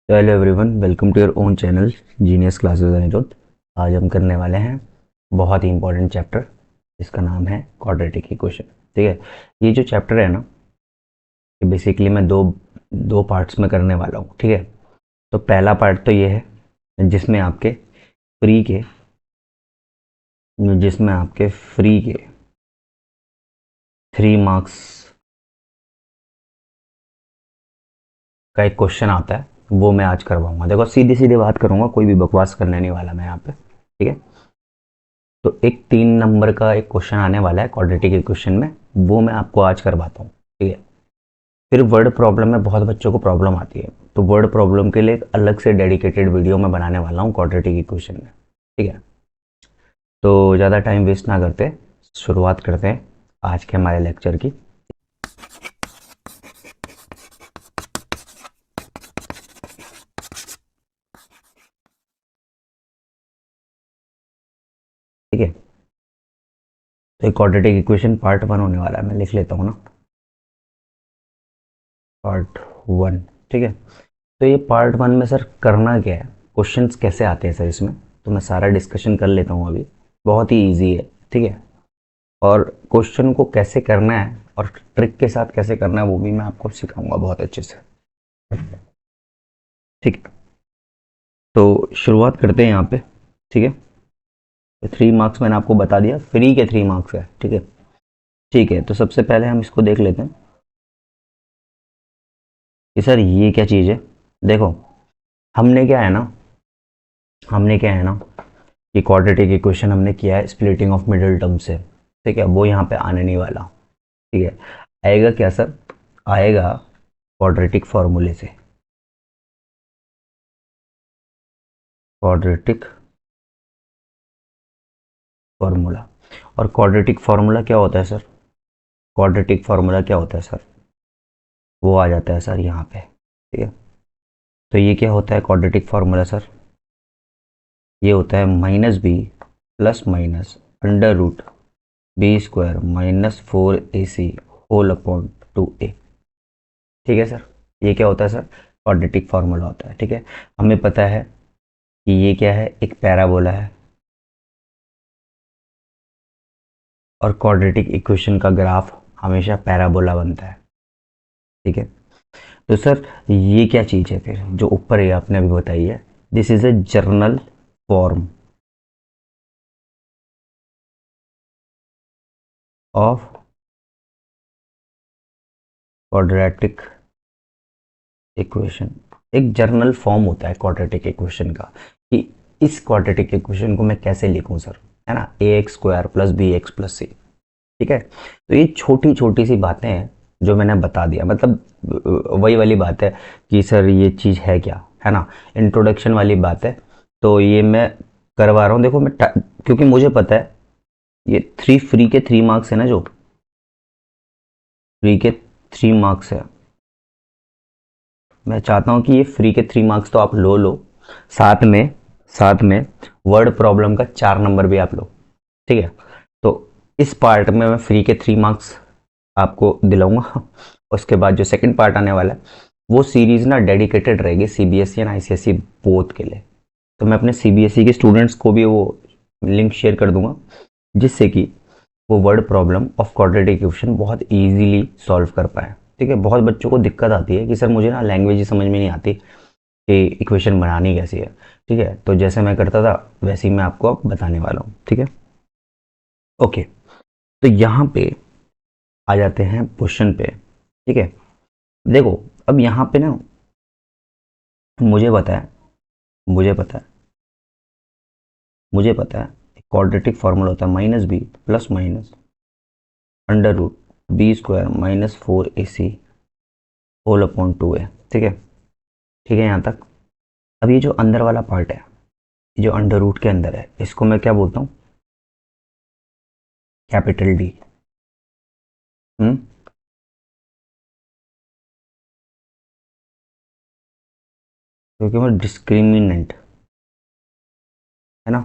तो hello everyone, welcome to your own channel genius classes Anirudh. आज हम करने वाले हैं बहुत ही इंपॉर्टेंट चैप्टर जिसका नाम है क्वाड्रेटिक इक्वेशन। ठीक है, ये जो चैप्टर है ना, ये बेसिकली मैं दो दो पार्ट्स में करने वाला हूँ। ठीक है, तो पहला पार्ट तो ये है जिसमें आपके फ्री के 3 मार्क्स का एक क्वेश्चन आता है, वो मैं आज करवाऊंगा। देखो, सीधी सीधी बात करूंगा, कोई भी बकवास करने नहीं वाला मैं यहाँ पे। ठीक है, तो एक 3 नंबर का एक क्वेश्चन आने वाला है क्वाड्रेटिक इक्वेशन में, वो मैं आपको आज करवाता हूँ। ठीक है, फिर वर्ड प्रॉब्लम में बहुत बच्चों को प्रॉब्लम आती है, तो वर्ड प्रॉब्लम के लिए एक अलग से डेडिकेटेड वीडियो मैं बनाने वाला हूँ क्वाड्रेटिक इक्वेशन में। ठीक है, तो ज़्यादा टाइम वेस्ट ना करते शुरुआत करते हैं आज के हमारे लेक्चर की। ठीक है, तो क्वाड्रेटिक इक्वेशन पार्ट 1 होने वाला है, मैं लिख लेता हूँ ना, पार्ट 1। ठीक है, तो ये पार्ट 1 में सर करना क्या है, क्वेश्चंस कैसे आते हैं सर इसमें, तो मैं सारा डिस्कशन कर लेता हूँ अभी। बहुत ही इजी है। ठीक है, और क्वेश्चन को कैसे करना है और ट्रिक के साथ कैसे करना है वो भी मैं आपको सिखाऊंगा बहुत अच्छे से। ठीक है, तो शुरुआत करते हैं यहाँ पे। ठीक है, तो 3 मार्क्स मैंने आपको बता दिया, फ्री के 3 मार्क्स है। ठीक है, ठीक है, तो सबसे पहले हम इसको देख लेते हैं कि सर ये क्या चीज़ है। देखो, हमने क्या है ना हमने क्या है ना कि क्वाड्रेटिक इक्वेशन हमने किया है स्प्लिटिंग ऑफ मिडिल टर्म से। ठीक है, वो यहाँ पे आने नहीं वाला। ठीक है, आएगा क्या सर, आएगा क्वाड्रेटिक फॉर्मूले से। Quadratic formula. और क्वाड्रेटिक फॉर्मूला क्या होता है सर, क्वाड्रेटिक फॉर्मूला क्या होता है सर, वो आ जाता है सर यहाँ पे। ठीक है, तो ये क्या होता है क्वाड्रेटिक फॉर्मूला सर, ये होता है -b plus minus under root b² -4ac whole upon 2a। ठीक है सर, ये क्या होता है सर, क्वाड्रेटिक फॉर्मूला होता है। ठीक है, हमें पता है कि ये क्या है, एक पैराबोला है, और क्वाड्रेटिक इक्वेशन का ग्राफ हमेशा पैराबोला बनता है। ठीक है, तो सर ये क्या चीज़ है फिर जो ऊपर ये आपने अभी बताई है, this is a journal form of quadratic equation. एक जर्नल फॉर्म होता है क्वाड्रेटिक इक्वेशन का, कि इस क्वाड्रेटिक इक्वेशन को मैं कैसे लिखूं सर, है ना, ax² + bx + c। ठीक है, तो ये छोटी छोटी सी बातें हैं जो मैंने बता दिया, मतलब वही वाली बात है कि सर ये चीज़ है क्या, है ना, इंट्रोडक्शन वाली बात है। तो ये मैं करवा रहा हूँ। देखो, क्योंकि मुझे पता है ये फ्री के 3 मार्क्स है ना, जो फ्री के 3 मार्क्स है, मैं चाहता हूँ कि ये फ्री के 3 मार्क्स तो आप लो साथ में वर्ड प्रॉब्लम का 4 नंबर भी आप लो। ठीक है, तो इस पार्ट में मैं फ्री के 3 मार्क्स आपको दिलाऊंगा। उसके बाद जो सेकंड पार्ट आने वाला है, वो सीरीज ना डेडिकेटेड रहेगी सीबीएसई एंड आईसीएसई बोथ के लिए। तो मैं अपने सीबीएसई के स्टूडेंट्स को भी वो लिंक शेयर कर दूंगा, जिससे कि वो word problem of quadratic equation बहुत इजीली सॉल्व कर पाए। ठीक है, बहुत बच्चों को दिक्कत आती है कि सर मुझे ना लैंग्वेज ही समझ में नहीं आती कि इक्वेशन बनानी कैसी है। ठीक है, तो जैसे मैं करता था वैसे ही मैं आपको अब बताने वाला हूँ। ठीक है, ओके, तो यहाँ पे आ जाते हैं क्वेश्चन पे। ठीक है, देखो, अब यहाँ पे ना मुझे पता है मुझे पता है मुझे पता है क्वाड्रेटिक फॉर्मूला होता है -b plus minus under root b² -4ac whole upon 2a। ठीक है, ठीक है यहाँ तक। अब ये जो अंदर वाला पार्ट है, ये जो अंडर रूट के अंदर है, इसको मैं क्या बोलता हूँ, कैपिटल डी। हम्म, क्योंकि वो डिस्क्रिमिनेंट है ना,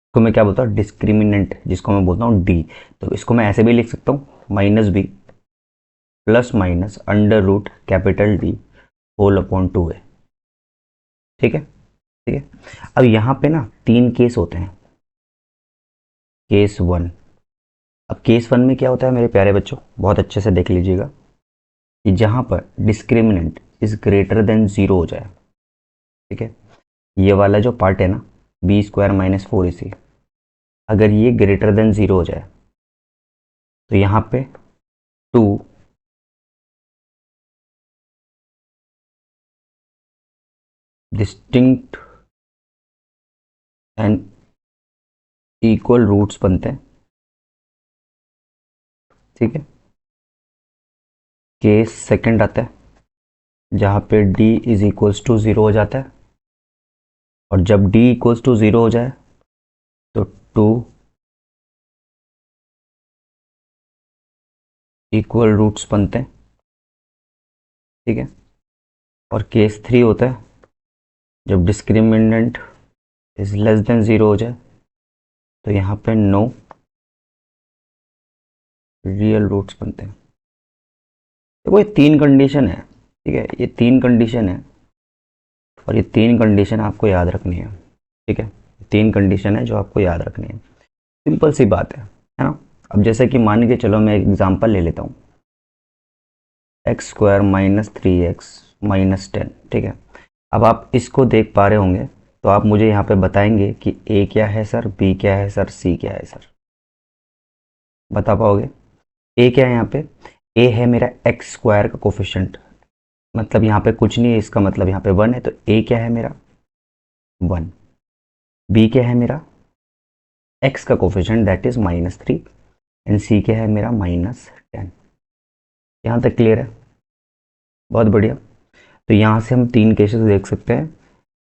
इसको मैं क्या बोलता हूँ, डिस्क्रिमिनेंट, जिसको मैं बोलता हूँ डी। तो इसको मैं ऐसे भी लिख सकता हूँ -b plus minus under root capital D whole upon 2 है। ठीक है, ठीक है। अब यहाँ पे ना 3 केस होते हैं। केस 1, अब केस 1 में क्या होता है मेरे प्यारे बच्चों, बहुत अच्छे से देख लीजिएगा कि जहाँ पर डिस्क्रिमिनेंट इज ग्रेटर देन 0 हो जाए। ठीक है, ये वाला जो पार्ट है ना, बी स्क्वायर माइनस 4ac, अगर ये ग्रेटर देन 0 हो जाए तो यहाँ पे 2 डिस्टिंक्ट एंड इक्वल रूट्स बनते हैं। ठीक है, केस सेकंड आता है जहाँ पे d इज इक्वल्स टू 0 हो जाता है, और जब d इक्वल्स टू 0 हो जाए तो 2 इक्वल रूट्स बनते हैं। ठीक है, और केस 3 होता है जब डिस्क्रिमिनेंट इज लेस देन 0 हो जाए तो यहाँ पे नो रियल रूट्स बनते हैं। देखो ये 3 कंडीशन है। ठीक है, ये 3 कंडीशन है और ये 3 कंडीशन आपको याद रखनी है। ठीक है, 3 कंडीशन है जो आपको याद रखनी है। सिंपल सी बात है ना। अब जैसे कि मान के चलो मैं एक एग्जांपल ले लेता हूँ, x square minus 3x minus 10। ठीक है, अब आप इसको देख पा रहे होंगे तो आप मुझे यहाँ पे बताएंगे कि ए क्या है सर, बी क्या है सर, सी क्या है सर, बता पाओगे? ए क्या है यहाँ पे? ए है मेरा एक्स स्क्वायर का कोफिशिएंट, मतलब यहाँ पे कुछ नहीं है, इसका मतलब यहाँ पे 1 है, तो ए क्या है मेरा 1। बी क्या है मेरा एक्स का कोफिशिएंट दैट इज -3, एंड सी क्या है मेरा -10। यहाँ तक क्लियर है? बहुत बढ़िया। तो यहाँ से हम 3 केसेस देख सकते हैं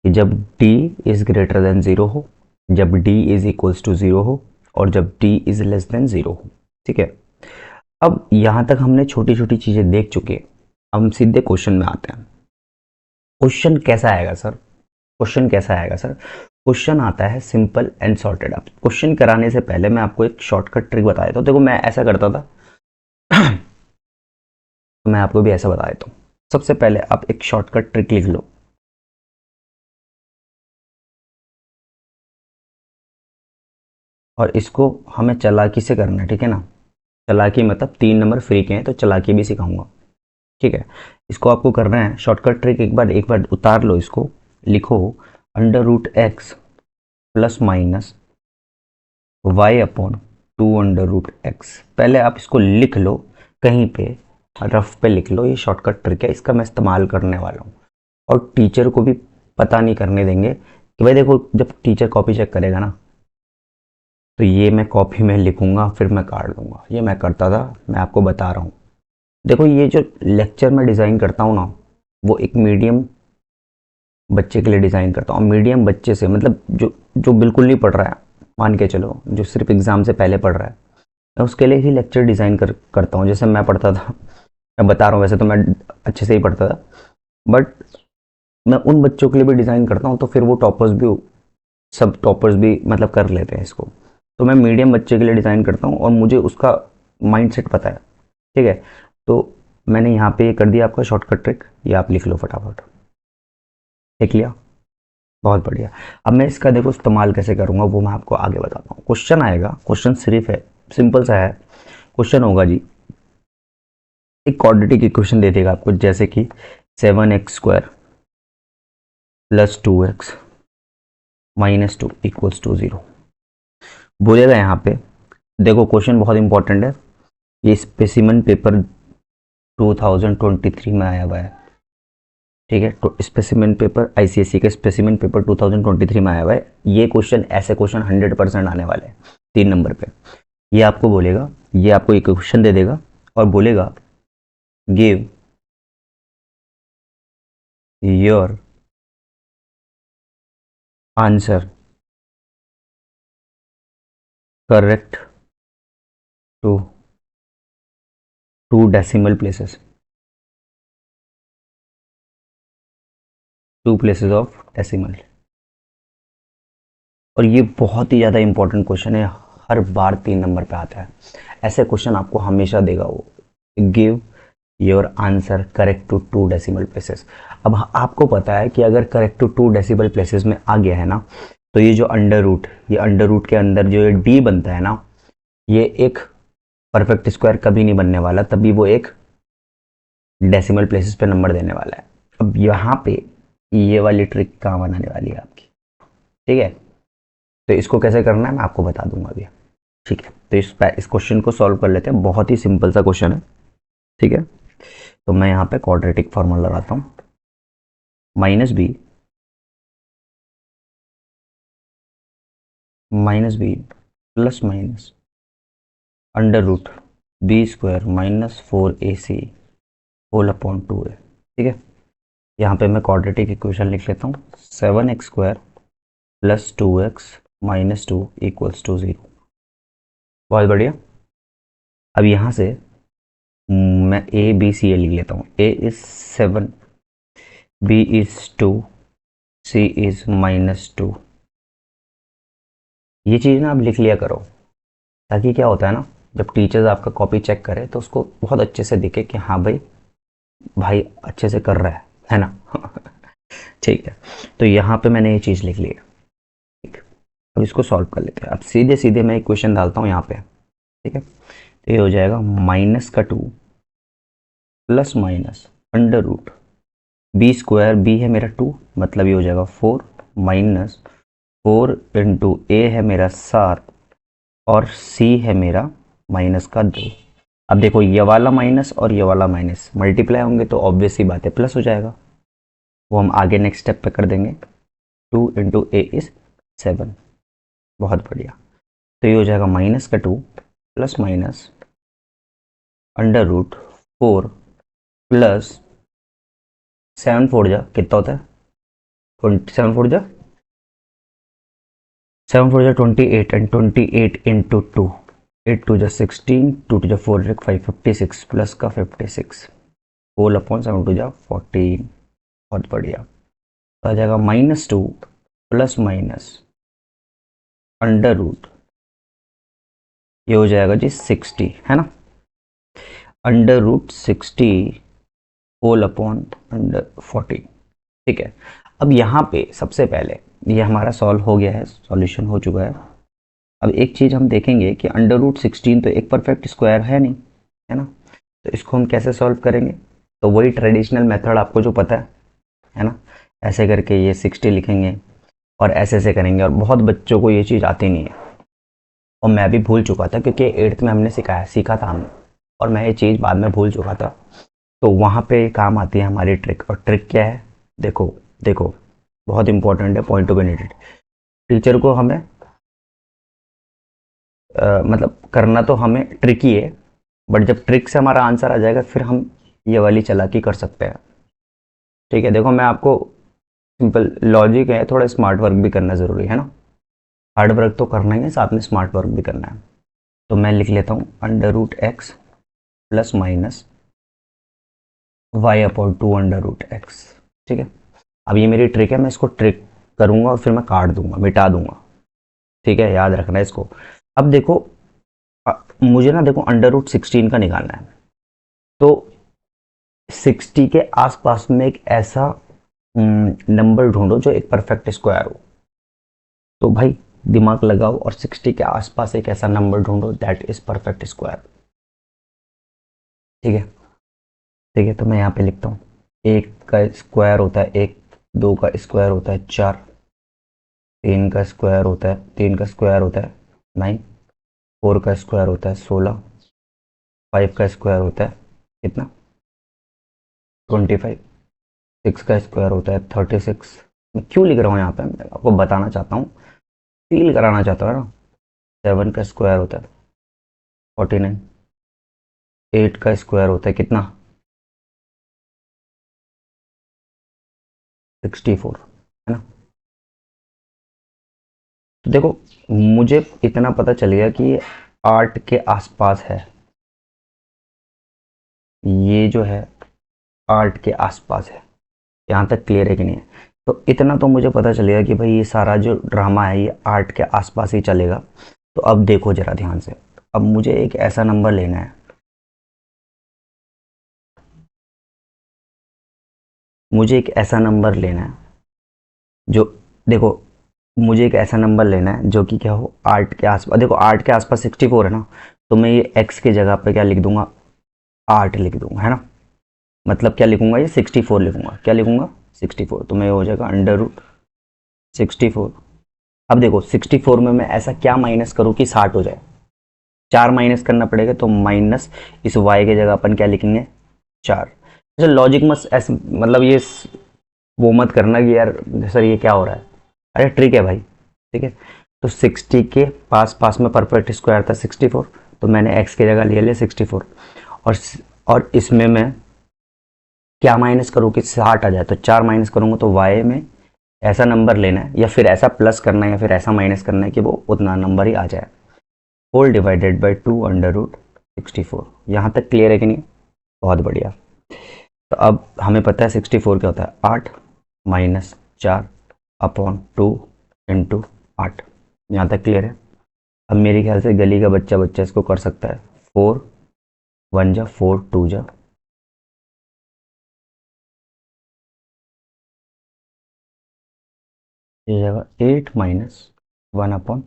कि जब d इज ग्रेटर देन 0 हो, जब d इज इक्वल्स टू 0 हो, और जब d इज लेस देन 0 हो। ठीक है, अब यहाँ तक हमने छोटी छोटी चीजें देख चुके हैं। हम सीधे क्वेश्चन में आते हैं। क्वेश्चन कैसा आएगा सर? क्वेश्चन कैसा आएगा सर? क्वेश्चन आता है सिंपल एंड सॉर्टेड। अब क्वेश्चन कराने से पहले मैं आपको एक शॉर्टकट ट्रिक बता देता हूँ। देखो मैं ऐसा करता था तो मैं आपको भी ऐसा बता देता हूँ। सबसे पहले आप एक शॉर्टकट ट्रिक लिख लो, और इसको हमें चालाकी से करना है। ठीक है ना, चालाकी मतलब 3 नंबर फ्री के हैं तो चालाकी भी सिखाऊंगा। ठीक है, इसको आपको करना है शॉर्टकट ट्रिक। एक बार उतार लो इसको, लिखो √x plus minus y upon 2√x। पहले आप इसको लिख लो कहीं पे, रफ पे लिख लो। ये शॉर्टकट ट्रिक है, इसका मैं इस्तेमाल करने वाला हूँ, और टीचर को भी पता नहीं करने देंगे कि भाई देखो जब टीचर कॉपी चेक करेगा ना तो ये मैं कॉपी में लिखूंगा फिर मैं काट दूंगा। ये मैं करता था, मैं आपको बता रहा हूँ। देखो ये जो लेक्चर मैं डिज़ाइन करता हूँ ना, वो एक मीडियम बच्चे के लिए डिज़ाइन करता हूँ। मीडियम बच्चे से मतलब जो जो बिल्कुल नहीं पढ़ रहा है, मान के चलो जो सिर्फ एग्ज़ाम से पहले पढ़ रहा है, मैं उसके लिए ही लेक्चर डिज़ाइन करता हूँ। जैसे मैं पढ़ता था, मैं बता रहा हूँ, वैसे तो मैं अच्छे से ही पढ़ता था, बट मैं उन बच्चों के लिए भी डिज़ाइन करता हूँ तो फिर वो टॉपर्स भी, सब टॉपर्स भी मतलब कर लेते हैं इसको। तो मैं मीडियम बच्चे के लिए डिज़ाइन करता हूँ और मुझे उसका माइंडसेट पता है। ठीक है, तो मैंने यहाँ पे कर दिया आपका शॉर्टकट ट्रिक, ये आप लिख लो फटाफट। लिख लिया? बहुत बढ़िया। अब मैं इसका देखो इस्तेमाल कैसे करूँगा वो मैं आपको आगे बताता हूँ। क्वेश्चन आएगा, क्वेश्चन सिर्फ है, सिंपल सा है। क्वेश्चन होगा जी, एक क्वाड्रेटिक इक्वेशन दे देगा आपको, जैसे कि 7x² plus 2x minus 2 equals to 0 बोलेगा। यहाँ पे देखो क्वेश्चन बहुत इंपॉर्टेंट है, ये स्पेसिमन पेपर 2023 में आया हुआ है। ठीक है, तो स्पेसिमन पेपर आईसीएसई के स्पेसिमन पेपर 2023 में आया हुआ है। ये क्वेश्चन, ऐसे क्वेश्चन 100% आने वाले हैं 3 नंबर पे। ये आपको बोलेगा, ये आपको एक क्वेश्चन दे देगा और बोलेगा give your answer correct to 2 decimal places, 2 places of decimal. और ये बहुत ही ज़्यादा इंपॉर्टेंट क्वेश्चन है, हर बार 3 नंबर पे आता है। ऐसे क्वेश्चन आपको हमेशा देगा वो। Give your answer correct to 2 decimal places. अब आपको पता है कि अगर करेक्ट टू 2 डेसिमल प्लेसेस में आ गया है ना, तो ये जो अंडर रूट, ये अंडर रूट के अंदर जो ये डी बनता है ना, ये एक परफेक्ट स्क्वायर कभी नहीं बनने वाला, तभी वो एक डेसिमल प्लेसेस पे नंबर देने वाला है। अब यहाँ पे ये वाली ट्रिक काम आने वाली है आपकी, ठीक है। तो इसको कैसे करना है मैं आपको बता दूंगा अभी, ठीक है। तो इस क्वेश्चन को सॉल्व कर लेते हैं, बहुत ही सिंपल सा क्वेश्चन है, ठीक है। तो मैं यहाँ पे क्वाड्रेटिक फॉर्मूला लगाता हूँ, minus b plus minus under root b square minus 4ac whole upon 2a, ठीक है। यहाँ पे मैं क्वाड्रेटिक इक्वेशन लिख लेता हूँ, 7x square plus 2x minus 2 equals to 0। बहुत बढ़िया। अब यहाँ से मैं ए बी सी ए लिख लेता हूँ, A is 7, B is 2, C is minus 2। ये चीज़ ना आप लिख लिया करो, ताकि क्या होता है ना, जब टीचर्स आपका कॉपी चेक करे तो उसको बहुत अच्छे से दिखे कि हाँ भाई भाई अच्छे से कर रहा है ना। ठीक है। तो यहाँ पे मैंने ये चीज़ लिख ली है, ठीक। अब इसको सॉल्व कर लेते हैं। अब सीधे सीधे मैं इक्वेशन डालता हूँ यहाँ पे, ठीक है। तो ये हो जाएगा माइनस का 2 plus minus under root b square, b है मेरा 2, मतलब ये हो जाएगा 4 माइनस 4 इंटू ए है मेरा 7 और सी है मेरा माइनस का 2। अब देखो ये वाला माइनस और ये वाला माइनस मल्टीप्लाई होंगे तो ऑब्वियस ही बात है प्लस हो जाएगा, वो हम आगे नेक्स्ट स्टेप पे कर देंगे। 2 इंटू ए इज 7। बहुत बढ़िया। तो ये हो जाएगा माइनस का 2 plus minus under root 4 plus 7 4 जा कितना होता है 27 4 जा 7 4 जा 28 एंड 28 इंटू 2, 8 2 जा 16, 2 2 जा 4 जा 5, 56 प्लस का 56 होल अपॉन 7 2 जा 14। बहुत बढ़िया। तो आ जाएगा -2 प्लस माइनस अंडर रूट, ये हो जाएगा जी 60, है ना, under root 60 whole upon under 40, ठीक है। अब यहाँ पे सबसे पहले ये हमारा सॉल्व हो गया है, सॉल्यूशन हो चुका है। अब एक चीज़ हम देखेंगे कि अंडर रूट 16 तो एक परफेक्ट स्क्वायर है नहीं, है ना। तो इसको हम कैसे सॉल्व करेंगे, तो वही ट्रेडिशनल मेथड आपको जो पता है ना, ऐसे करके ये 60 लिखेंगे और ऐसे ऐसे करेंगे। और बहुत बच्चों को ये चीज़ आती नहीं है, और मैं भी भूल चुका था क्योंकि 8th में हमने सीखा था हमने, और मैं ये चीज़ बाद में भूल चुका था। तो वहाँ पे काम आती है हमारी ट्रिक। और ट्रिक क्या है, देखो देखो बहुत इंपॉर्टेंट है, point to be needed. Teacher को हमें मतलब करना तो हमें ट्रिक ही है, बट जब ट्रिक से हमारा आंसर आ जाएगा फिर हम ये वाली चालाकी कर सकते हैं, ठीक है। देखो मैं आपको सिंपल लॉजिक है, थोड़ा स्मार्ट वर्क भी करना ज़रूरी है ना, हार्ड वर्क तो करना ही है, साथ में स्मार्ट वर्क भी करना है। तो मैं लिख लेता हूँ under root x plus minus y upon 2 under root x, ठीक है। अब ये मेरी ट्रिक है, मैं इसको ट्रिक करूँगा और फिर मैं काट दूंगा, मिटा दूंगा, ठीक है, याद रखना है इसको। अब देखो मुझे ना देखो अंडर रूट 16 का निकालना है, तो 60 के आसपास में एक ऐसा नंबर ढूंढो जो एक परफेक्ट स्क्वायर हो। तो भाई दिमाग लगाओ और 60 के आसपास एक ऐसा नंबर ढूंढो दैट इज परफेक्ट स्क्वायर, ठीक है। ठीक है, तो मैं यहाँ पे लिखता हूँ, एक का स्क्वायर होता है 1, 2 का स्क्वायर होता है 4, 3 का स्क्वायर होता है 9, 4 का स्क्वायर होता है 16, 5 का स्क्वायर होता है कितना 25, 6 का स्क्वायर होता है 36। मैं क्यों लिख रहा हूँ यहाँ पे, मैं आपको बताना चाहता हूँ, फील कराना चाहता हूँ ना। 7 का स्क्वायर होता है 49, 8 का स्क्वायर होता है कितना 64, है ना। तो देखो मुझे इतना पता चल गया कि ये 8 के आसपास है, ये जो है 8 के आसपास है। यहाँ तक क्लियर है कि नहीं है। तो इतना तो मुझे पता चलेगा कि भाई ये सारा जो ड्रामा है ये 8 के आसपास ही चलेगा। तो अब देखो जरा ध्यान से, अब मुझे एक ऐसा नंबर लेना है मुझे एक ऐसा नंबर लेना है जो, देखो मुझे एक ऐसा नंबर लेना है जो कि क्या हो 8 के आसपास। देखो 8 के आसपास 64 है ना, तो मैं ये x की जगह पे क्या लिख दूंगा, 8 लिख दूंगा, है ना। मतलब क्या लिखूंगा, ये 64 लिखूंगा। क्या लिखूंगा, 64। तो मैं हो जाएगा अंडर रूट 64। अब देखो 64 में मैं ऐसा क्या माइनस करूँ कि 60 हो जाए। 4 माइनस करना पड़ेगा, तो माइनस इस y की जगह अपन क्या लिखेंगे, 4। जैसे लॉजिक मत ऐसे, मतलब ये वो मत करना कि यार सर ये क्या हो रहा है। अरे ट्रिक है भाई, ठीक है। तो 60 के पास पास में परफेक्ट स्क्वायर था 64, तो मैंने x की जगह ले लिया 64। और इसमें मैं क्या माइनस करूँ कि 60 आ जाए, तो 4 माइनस करूँगा तो y में ऐसा नंबर लेना है, या फिर ऐसा प्लस करना है, या फिर ऐसा माइनस करना है कि वो उतना नंबर ही आ जाए। Whole divided by 2 under root 64। यहाँ तक क्लियर है कि नहीं, बहुत बढ़िया। तो अब हमें पता है 64 क्या होता है, 8 माइनस 4 अपॉन 2 इंटू 8। यहाँ तक क्लियर है। अब मेरे ख्याल से गली का बच्चा बच्चा इसको कर सकता है। 4 1 जा 4 2 जा, ये जाएगा 8 माइनस 1 अपॉन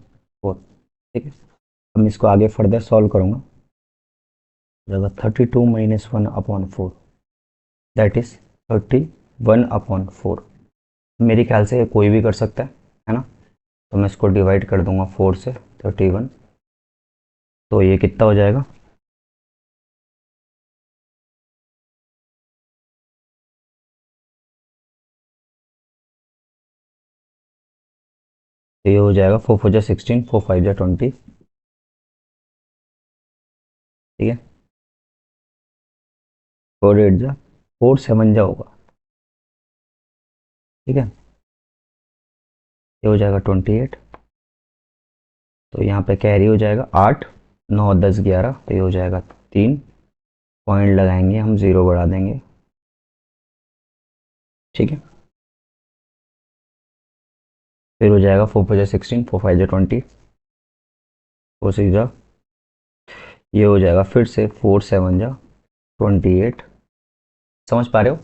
4। ठीक है, अब मैं इसको आगे फर्दर सॉल्व करूँगा, जाएगा 32 minus 1 upon 4, that is 31 upon 4। मेरे ख्याल से ये कोई भी कर सकता है ना। तो मैं इसको डिवाइड कर दूंगा 4 से 31, तो ये कितना हो जाएगा, तो ये हो जाएगा 4 4 जा 16, 4 5 जा 20। ठीक है, 4 8 जा 4 7 जा होगा। ठीक है, ये हो जाएगा 28। तो यहाँ पे कैरी हो जाएगा 8 9 10 11, तो ये हो जाएगा 3 पॉइंट लगाएंगे हम, 0 बढ़ा देंगे। ठीक है, फिर हो जाएगा 4 4 जा 16, 4 5 जा 20, 4 6 जा, ये हो जाएगा फिर से 4 7 जा 28। समझ पा रहे हो,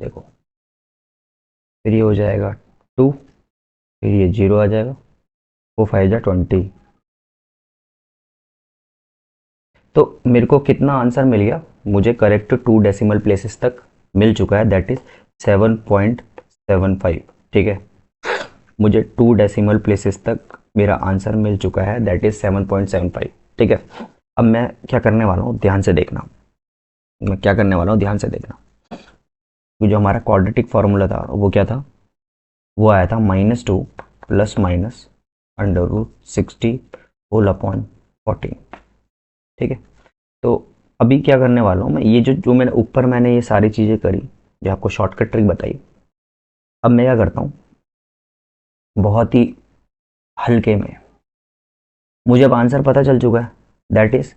देखो फिर ये हो जाएगा 2, फिर ये 0 आ जाएगा, 4 5 जा 20। तो मेरे को कितना आंसर मिल गया, मुझे करेक्ट 2 डेसिमल प्लेसेस तक मिल चुका है, दैट इज 7.75। ठीक है, मुझे 2 डेसिमल प्लेसेस तक मेरा आंसर मिल चुका है, दैट इज 7.75। ठीक है, अब मैं क्या करने वाला हूँ ध्यान से देखना, मैं क्या करने वाला हूँ ध्यान से देखना। जो हमारा क्वाड्रेटिक फार्मूला था वो क्या था, वो आया था -2 plus minus under root 60 whole upon 14। ठीक है, तो अभी क्या करने वाला हूँ मैं, ये जो मैंने ऊपर मैंने ये सारी चीज़ें करी, जो आपको शॉर्टकट ट्रिक बताई, अब मैं क्या करता हूँ बहुत ही हल्के में, मुझे अब आंसर पता चल चुका है, दैट इज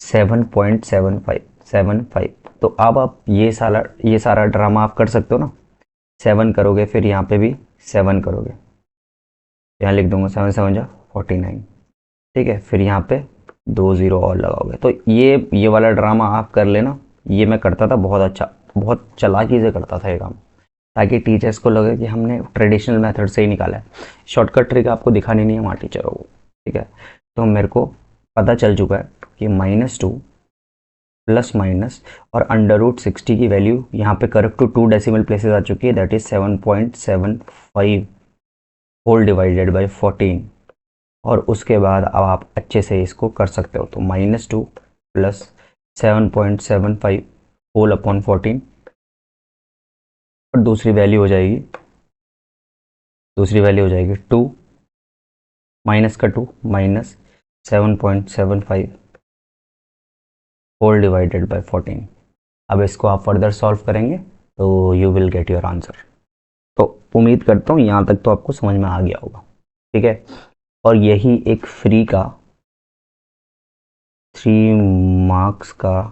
7.75। तो अब आप ये सारा ड्रामा आप कर सकते हो ना। 7 करोगे, फिर यहाँ पे भी 7 करोगे, यहाँ लिख दूंगा 7 7 जा 49। ठीक है, फिर यहाँ पे 2 0 और लगाओगे, तो ये वाला ड्रामा आप कर लेना। ये मैं करता था बहुत अच्छा, बहुत चालाकी से करता था ये काम, ताकि टीचर्स को लगे कि हमने ट्रेडिशनल मेथड से ही निकाला है। शॉर्टकट ट्रिक आपको दिखानी नहीं है वहाँ टीचरों को। ठीक है, तो मेरे को पता चल चुका है कि -2 प्लस माइनस और अंडर रूट 60 की वैल्यू यहाँ पे करेक्ट टू 2 डेसिमल प्लेसेस आ चुकी है, that is 7.75 whole divided by 14। और उसके बाद अब आप अच्छे से इसको कर सकते हो, तो -2 प्लस 7.75 होल अपॉन 14, और दूसरी वैल्यू हो जाएगी 2 माइनस का 2 माइनस 7.75 होल डिवाइडेड बाय 14। अब इसको आप फर्दर सॉल्व करेंगे तो you will get your answer. तो उम्मीद करता हूँ यहाँ तक तो आपको समझ में आ गया होगा। ठीक है, और यही एक फ्री का 3 मार्क्स का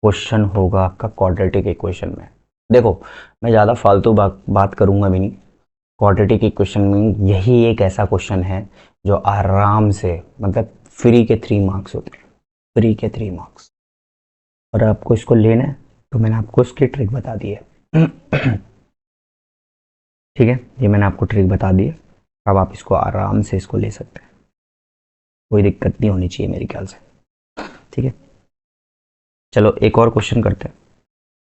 क्वेश्चन होगा आपका क्वाड्रेटिक इक्वेशन में। देखो मैं ज़्यादा फालतू बात करूँगा भी नहीं, क्वाड्रेटिक इक्वेशन में यही एक ऐसा क्वेश्चन है जो आराम से, मतलब फ्री के 3 मार्क्स होते हैं, फ्री के 3 मार्क्स। और आपको इसको लेना है तो मैंने आपको इसकी ट्रिक बता दी है। ठीक है, ये मैंने आपको ट्रिक बता दी है। अब आप इसको आराम से इसको ले सकते हैं, कोई दिक्कत नहीं होनी चाहिए मेरे ख्याल से। ठीक है, चलो एक और क्वेश्चन करते हैं।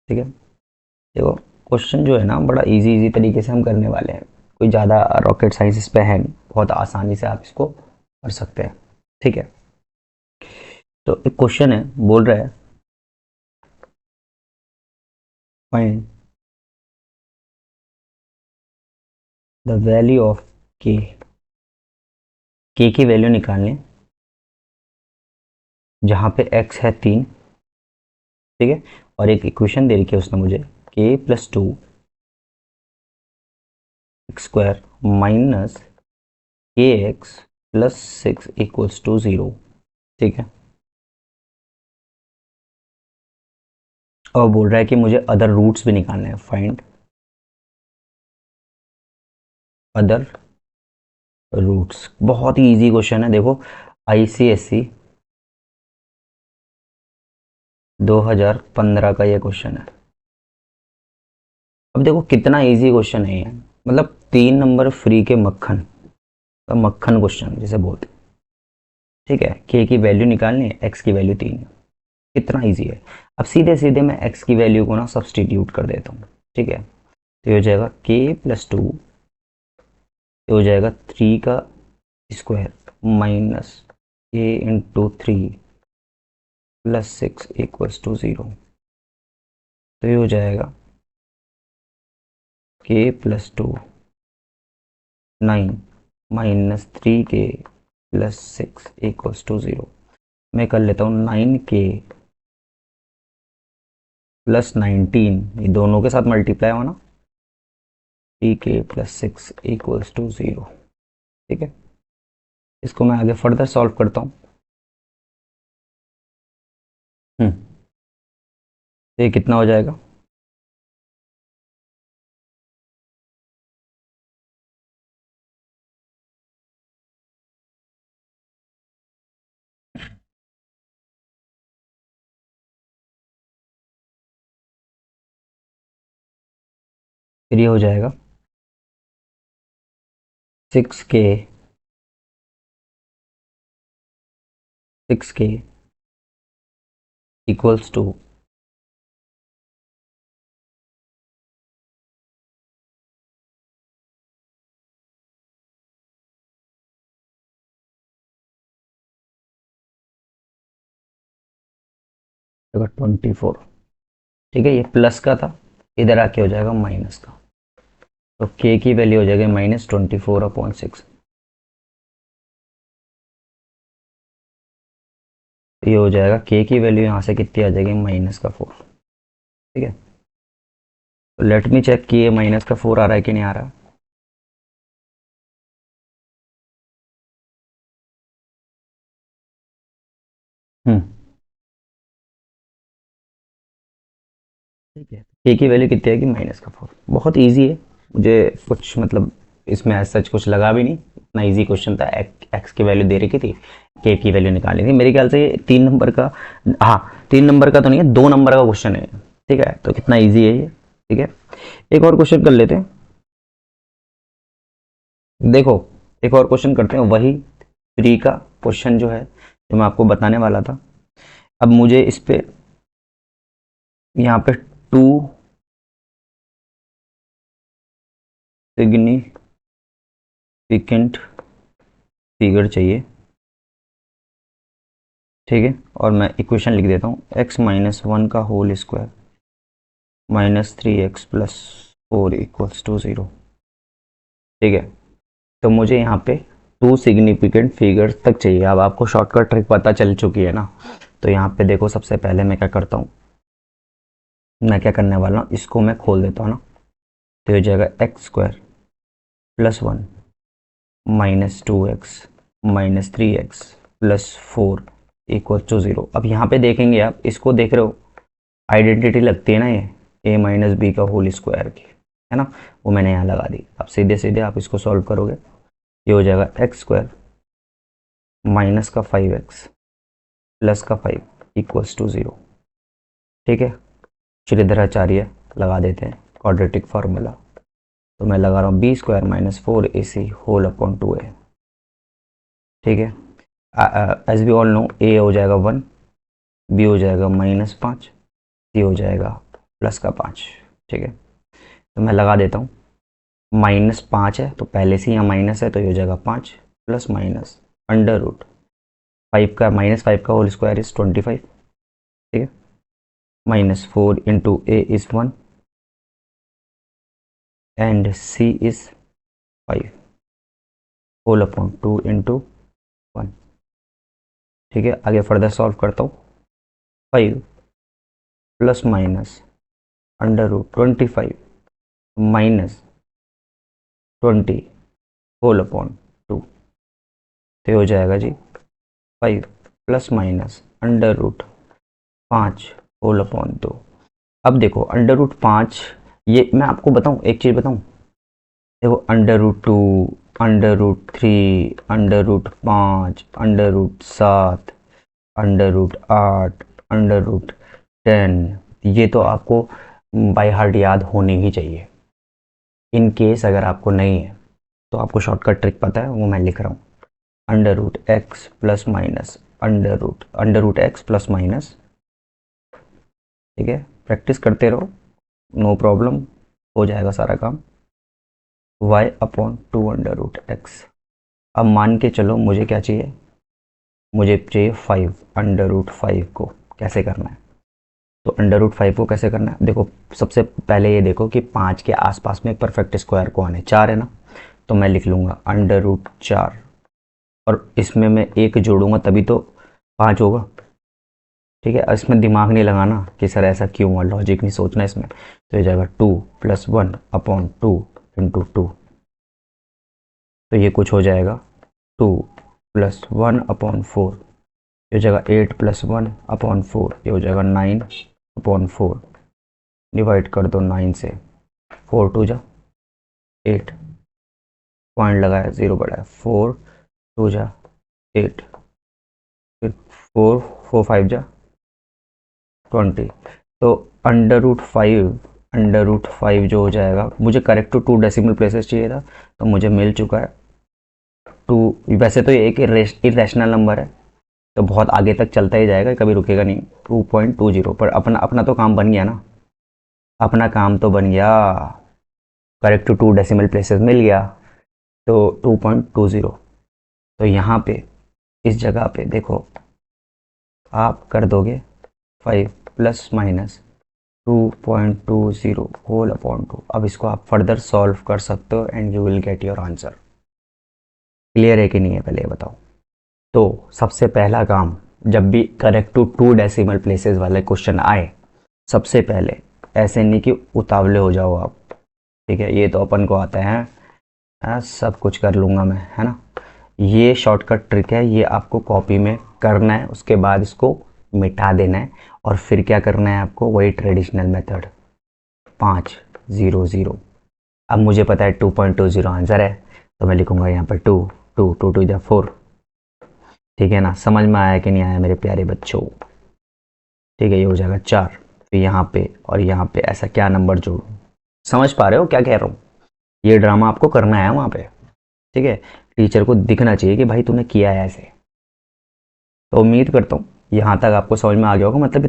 ठीक है, देखो क्वेश्चन जो है ना बड़ा इजी इजी तरीके से हम करने वाले हैं, कोई ज़्यादा रॉकेट साइंस इस पे है नहीं, बहुत आसानी से आप इसको कर सकते हैं। ठीक है, तो एक क्वेश्चन है, बोल रहा है फाइंड द वैल्यू ऑफ के की वैल्यू निकालने जहाँ पे x है 3। ठीक है, और एक इक्वेशन दे रखी है उसने मुझे k plus 2 x square minus के एक्स प्लस 6 इक्वल्स टू 0। ठीक है, और बोल रहा है कि मुझे अदर रूट्स भी निकालने हैं, फाइंड अदर रूट्स। बहुत ही इजी क्वेश्चन है, देखो आईसीएससी 2015 का ये क्वेश्चन है। अब देखो कितना इजी क्वेश्चन है ये, मतलब 3 नंबर फ्री के मक्खन, मक्खन क्वेश्चन जिसे बोलते हैं। ठीक है, के की वैल्यू निकालनी है, एक्स की वैल्यू 3 है, कितना इजी है। अब सीधे सीधे मैं एक्स की वैल्यू को ना सब्सटीट्यूट कर देता हूँ। ठीक है, तो ये हो जाएगा के प्लस 2, ये हो जाएगा 3 का square minus a into 3 plus 6 equals to 0। तो ये हो जाएगा के प्लस 2 9 माइनस 3 के प्लस 6 इक्वल्स टू 0। मैं कर लेता हूँ 9 के प्लस 19, ये दोनों के साथ मल्टीप्लाई होना, 3 के प्लस 6 इक्वल्स टू 0। ठीक है, इसको मैं आगे फर्दर सॉल्व करता हूँ। तो ये कितना हो जाएगा, फिर ये हो जाएगा 6 के इक्वल्स टू 24। ठीक है, ये प्लस का था, इधर आके हो जाएगा माइनस का, तो के की वैल्यू हो जाएगी -24/6। तो ये हो जाएगा के की वैल्यू यहाँ से कितनी आ जाएगी, -4। ठीक है, तो लेट मी चेक कि ये -4 आ रहा है कि नहीं आ रहा। हम्म, ठीक है, के की वैल्यू कितनी आएगी, -4। बहुत इजी है, मुझे कुछ मतलब इसमें ऐसा सच कुछ लगा भी नहीं, इतना इजी क्वेश्चन था। एक्स की वैल्यू दे रखी थी, के की वैल्यू निकालनी थी, मेरे ख्याल से ये 3 नंबर का, हाँ 3 नंबर का तो नहीं है, 2 नंबर का क्वेश्चन है। ठीक है, तो कितना ईजी है ये। ठीक है, एक और क्वेश्चन कर लेते हैं। देखो एक और क्वेश्चन करते हैं, वही फ्री का क्वेश्चन जो है, जो मैं आपको बताने वाला था। अब मुझे इस पे यहाँ पे 2 सिग्निफिकेंट फिगर चाहिए। ठीक है, और मैं इक्वेशन लिख देता हूँ, x-1 का whole square -3x plus 4 equals to 0। ठीक है, तो मुझे यहाँ पे 2 सिग्निफिकेंट फिगर्स तक चाहिए। अब आपको शॉर्टकट ट्रिक पता चल चुकी है ना, तो यहाँ पे देखो सबसे पहले मैं क्या करता हूँ, मैं क्या करने वाला हूँ, इसको मैं खोल देता हूँ ना, तो हो जाएगा x² plus 1 -2x -3x plus 4 equal to 0। अब यहाँ पे देखेंगे, आप इसको देख रहे हो, आइडेंटिटी लगती है ना ये a-b का होल स्क्वायर की, है ना, वो मैंने यहाँ लगा दी। अब सीधे सीधे आप इसको सॉल्व करोगे, ये हो जाएगा x² माइनस का 5x प्लस का 5 इक्वल्स टू 0। ठीक है, श्रीधराचार्य लगा देते हैं क्वाड्रेटिक फार्मूला। तो मैं लगा रहा हूँ b square minus 4ac whole upon 2a। ठीक है, as we all know a हो जाएगा 1, बी हो जाएगा -5, सी हो जाएगा +5। ठीक है, तो मैं लगा देता हूँ। -5 है तो पहले से यहाँ माइनस है तो ये हो जाएगा 5 प्लस माइनस अंडर रूट 5 का -5 का होल स्क्वायर इज 25। ठीक है, -4 into a is 1 and c is 5 whole upon 2 into 1। ठीक है, आगे फर्दर सॉल्व करता हूँ। 5 plus minus under root 25 minus 20 whole upon 2। तो हो जाएगा जी 5 plus minus under root 5 whole upon 2। अब देखो अंडर रूट 5, ये मैं आपको बताऊं, एक चीज़ बताऊं, देखो under root 2, under root 3, under root 5, under root 7, under root 8, under root 10, ये तो आपको बाय हार्ट याद होनी ही चाहिए। इन केस अगर आपको नहीं है तो आपको शॉर्टकट ट्रिक पता है, वो मैं लिख रहा हूँ। Under root x plus minus under root x plus minus. ठीक है, प्रैक्टिस करते रहो, नो प्रॉब्लम, हो जाएगा सारा काम। y upon 2 under root x. अब मान के चलो मुझे क्या चाहिए, मुझे चाहिए 5 अंडर रूट 5 को कैसे करना है। तो अंडर रूट 5 को कैसे करना है, देखो सबसे पहले ये देखो कि 5 के आसपास में एक परफेक्ट स्क्वायर कौन है, 4 है ना। तो मैं लिख लूँगा अंडर रूट 4 और इसमें मैं एक जोड़ूंगा तभी तो 5 होगा। ठीक है, इसमें दिमाग नहीं लगाना कि सर ऐसा क्यों हुआ, लॉजिक नहीं सोचना इसमें। तो ये जाएगा 2 + 1 अपॉन 2 इंटू 2। तो ये कुछ हो जाएगा 2 + 1 अपॉन 4, ये हो जाएगा 8 + 1 अपॉन 4, ये हो जाएगा 9 अपॉन 4। डिवाइड कर दो 9 से, 4 2 जा 8, पॉइंट लगाया 0 बढ़ाया, 4 2 जा 8, फिर 4 4 5 जा 20। तो अंडर रूट 5 जो हो जाएगा, मुझे करेक्ट टू 2 डेसिमल प्लेसेस चाहिए था तो मुझे मिल चुका है 2। वैसे तो ये एक इरेशनल नंबर है तो बहुत आगे तक चलता ही जाएगा, कभी रुकेगा नहीं। 2.20 पर अपना अपना तो काम बन गया ना, अपना काम तो बन गया, करेक्ट टू 2 डेसिमल प्लेसेस मिल गया तो 2.20। तो यहाँ पे इस जगह पे देखो आप कर दोगे 5 प्लस माइनस 2.20 होल अपॉन 2। अब इसको आप फर्दर सॉल्व कर सकते हो and you will get your answer. Clear है कि नहीं है, पहले ये बताओ। तो सबसे पहला काम, जब भी करेक्ट टू 2 डेसिमल प्लेसेस वाले क्वेश्चन आए, सबसे पहले ऐसे नहीं कि उतावले हो जाओ आप। ठीक है, ये तो अपन को आता है, सब कुछ कर लूँगा मैं, है ना। ये शॉर्टकट ट्रिक है, ये आपको कॉपी में करना है, उसके बाद इसको मिटा देना है और फिर क्या करना है आपको, वही ट्रेडिशनल मेथड 5 0 0। अब मुझे पता है 2.20 आंसर है तो मैं लिखूंगा यहाँ पर 2 2 2 2 4। ठीक है ना, समझ में आया कि नहीं आया मेरे प्यारे बच्चों। ठीक है, ये हो जाएगा 4, फिर यहाँ पे और यहाँ पे ऐसा क्या नंबर जोड़ूँ, समझ पा रहे हो क्या कह रहा हूँ। ये ड्रामा आपको करना है वहाँ पे। ठीक है, टीचर को दिखना चाहिए कि भाई तूने किया है ऐसे। तो उम्मीद करता हूँ यहाँ तक आपको समझ में आ गया होगा। मतलब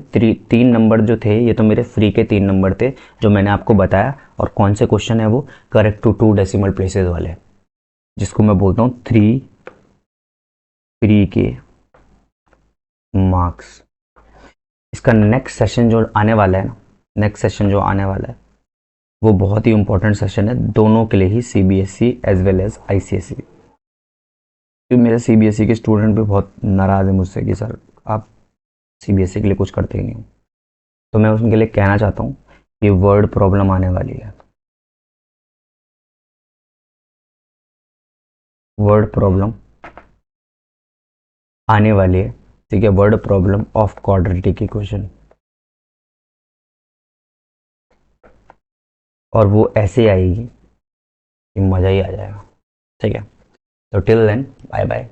3 नंबर जो थे ये तो मेरे फ्री के 3 नंबर थे जो मैंने आपको बताया। और कौन से क्वेश्चन है वो, करेक्ट टू 2 डेसिमल प्लेसेस वाले, जिसको मैं बोलता हूँ 3 फ्री के मार्क्स। इसका नेक्स्ट सेशन जो आने वाला है ना, नेक्स्ट सेशन जो आने वाला है वो बहुत ही इंपॉर्टेंट सेशन है दोनों के लिए ही, CBSE as well as ICSE। क्योंकि मेरे CBSE के स्टूडेंट भी बहुत नाराज़ है मुझसे कि सर आप CBSE के लिए कुछ करते ही नहीं हो। तो मैं उनके लिए कहना चाहता हूँ कि वर्ड प्रॉब्लम आने वाली है, वर्ड प्रॉब्लम आने वाली है। ठीक है, word problem of quadratic equation, और वो ऐसे आएगी कि मज़ा ही आ जाएगा। ठीक है, तो टिल देन बाय बाय।